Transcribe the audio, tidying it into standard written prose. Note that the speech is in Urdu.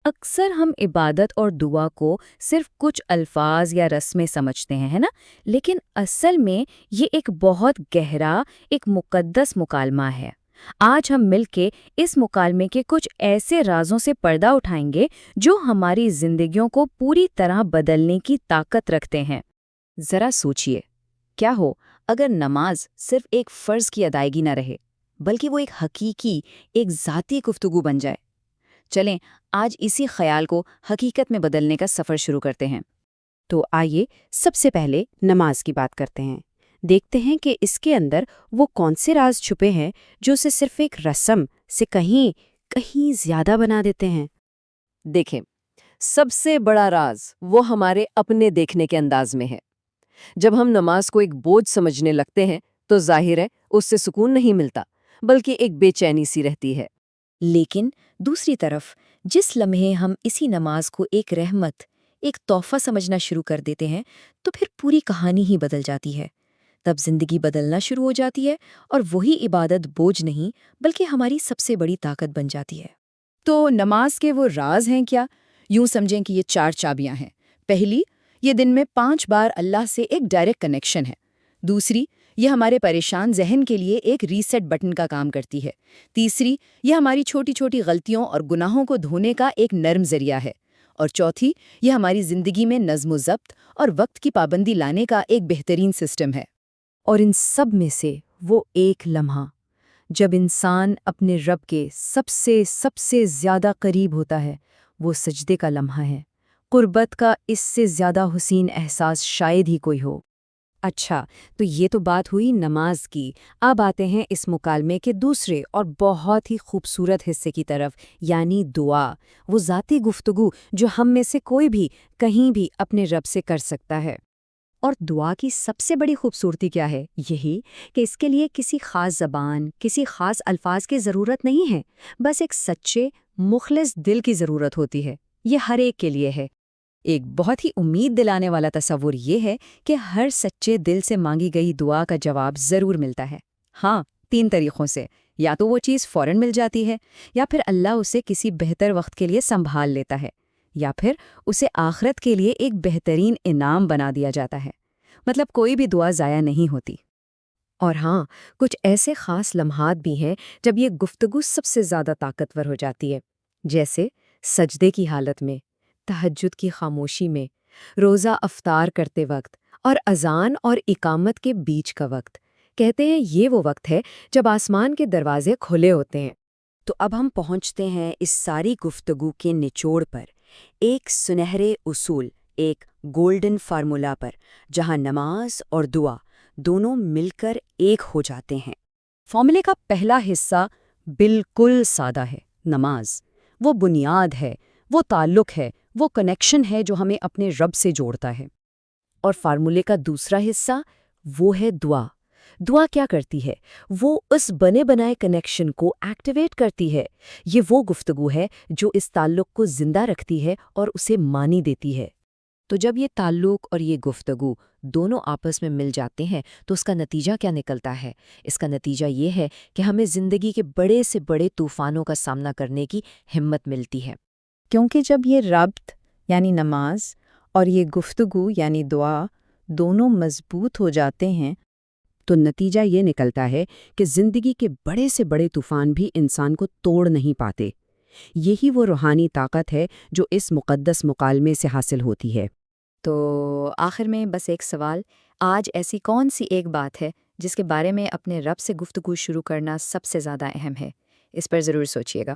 اکثر ہم عبادت اور دعا کو صرف کچھ الفاظ یا رسمیں سمجھتے ہیں، ہے نا؟ لیکن اصل میں یہ ایک بہت گہرا، ایک مقدس مکالمہ ہے۔ آج ہم مل کے اس مکالمے کے کچھ ایسے رازوں سے پردہ اٹھائیں گے جو ہماری زندگیوں کو پوری طرح بدلنے کی طاقت رکھتے ہیں۔ ذرا سوچئے، کیا ہو اگر نماز صرف ایک فرض کی ادائیگی نہ رہے، بلکہ وہ ایک حقیقی، ایک ذاتی گفتگو بن جائے؟ چلیں آج اسی خیال کو حقیقت میں بدلنے کا سفر شروع کرتے ہیں۔ تو آئیے سب سے پہلے نماز کی بات کرتے ہیں، دیکھتے ہیں کہ اس کے اندر وہ کون سے راز چھپے ہیں جو اسے صرف ایک رسم سے کہیں زیادہ بنا دیتے ہیں۔ دیکھیں، سب سے بڑا راز وہ ہمارے اپنے دیکھنے کے انداز میں ہے۔ جب ہم نماز کو ایک بوجھ سمجھنے لگتے ہیں تو ظاہر ہے اس سے سکون نہیں ملتا، بلکہ ایک بے چینی سی رہتی ہے۔ لیکن دوسری طرف جس لمحے ہم اسی نماز کو ایک رحمت، ایک تحفہ سمجھنا شروع کر دیتے ہیں تو پھر پوری کہانی ہی بدل جاتی ہے۔ تب زندگی بدلنا شروع ہو جاتی ہے اور وہی عبادت بوجھ نہیں بلکہ ہماری سب سے بڑی طاقت بن جاتی ہے۔ تو نماز کے وہ راز ہیں کیا؟ یوں سمجھیں کہ یہ 4 چابیاں ہیں۔ پہلی، یہ دن میں 5 بار اللہ سے ایک ڈائریکٹ کنیکشن ہے۔ دوسری، یہ ہمارے پریشان ذہن کے لیے ایک ریسیٹ بٹن کا کام کرتی ہے۔ تیسری، یہ ہماری چھوٹی چھوٹی غلطیوں اور گناہوں کو دھونے کا ایک نرم ذریعہ ہے۔ اور چوتھی، یہ ہماری زندگی میں نظم و ضبط اور وقت کی پابندی لانے کا ایک بہترین سسٹم ہے۔ اور ان سب میں سے وہ ایک لمحہ جب انسان اپنے رب کے سب سے زیادہ قریب ہوتا ہے، وہ سجدے کا لمحہ ہے۔ قربت کا اس سے زیادہ حسین احساس شاید ہی کوئی ہو۔ اچھا، تو یہ تو بات ہوئی نماز کی۔ اب آتے ہیں اس مکالمے کے دوسرے اور بہت ہی خوبصورت حصے کی طرف، یعنی دعا، وہ ذاتی گفتگو جو ہم میں سے کوئی بھی کہیں بھی اپنے رب سے کر سکتا ہے۔ اور دعا کی سب سے بڑی خوبصورتی کیا ہے؟ یہی کہ اس کے لیے کسی خاص زبان، کسی خاص الفاظ کی ضرورت نہیں ہے، بس ایک سچے، مخلص دل کی ضرورت ہوتی ہے۔ یہ ہر ایک کے لیے ہے۔ ایک بہت ہی امید دلانے والا تصور یہ ہے کہ ہر سچے دل سے مانگی گئی دعا کا جواب ضرور ملتا ہے۔ ہاں، 3 طریقوں سے۔ یا تو وہ چیز فوراً مل جاتی ہے، یا پھر اللہ اسے کسی بہتر وقت کے لیے سنبھال لیتا ہے، یا پھر اسے آخرت کے لیے ایک بہترین انعام بنا دیا جاتا ہے۔ مطلب کوئی بھی دعا ضائع نہیں ہوتی۔ اور ہاں، کچھ ایسے خاص لمحات بھی ہیں جب یہ گفتگو سب سے زیادہ طاقتور ہو جاتی ہے، جیسے سجدے کی حالت میں، تہجد کی خاموشی میں، روزہ افطار کرتے وقت، اور اذان اور اقامت کے بیچ کا وقت۔ کہتے ہیں یہ وہ وقت ہے جب آسمان کے دروازے کھلے ہوتے ہیں۔ تو اب ہم پہنچتے ہیں اس ساری گفتگو کے نچوڑ پر، ایک سنہرے اصول، ایک گولڈن فارمولا پر، جہاں نماز اور دعا دونوں مل کر ایک ہو جاتے ہیں۔ فارمولے کا پہلا حصہ بالکل سادہ ہے۔ نماز وہ بنیاد ہے، وہ تعلق ہے، وہ کنیکشن ہے جو ہمیں اپنے رب سے جوڑتا ہے۔ اور فارمولے کا دوسرا حصہ وہ ہے دعا۔ دعا کیا کرتی ہے؟ وہ اس بنے بنائے کنیکشن کو ایکٹیویٹ کرتی ہے۔ یہ وہ گفتگو ہے جو اس تعلق کو زندہ رکھتی ہے اور اسے معنی دیتی ہے۔ تو جب یہ تعلق اور یہ گفتگو دونوں آپس میں مل جاتے ہیں تو اس کا نتیجہ کیا نکلتا ہے؟ اس کا نتیجہ یہ ہے کہ ہمیں زندگی کے بڑے سے بڑے طوفانوں کا سامنا کرنے کی ہمت ملتی ہے۔ کیونکہ جب یہ ربط یعنی نماز اور یہ گفتگو یعنی دعا دونوں مضبوط ہو جاتے ہیں تو نتیجہ یہ نکلتا ہے کہ زندگی کے بڑے سے بڑے طوفان بھی انسان کو توڑ نہیں پاتے۔ یہی وہ روحانی طاقت ہے جو اس مقدس مکالمے سے حاصل ہوتی ہے۔ تو آخر میں بس ایک سوال، آج ایسی کون سی ایک بات ہے جس کے بارے میں اپنے رب سے گفتگو شروع کرنا سب سے زیادہ اہم ہے؟ اس پر ضرور سوچیے گا۔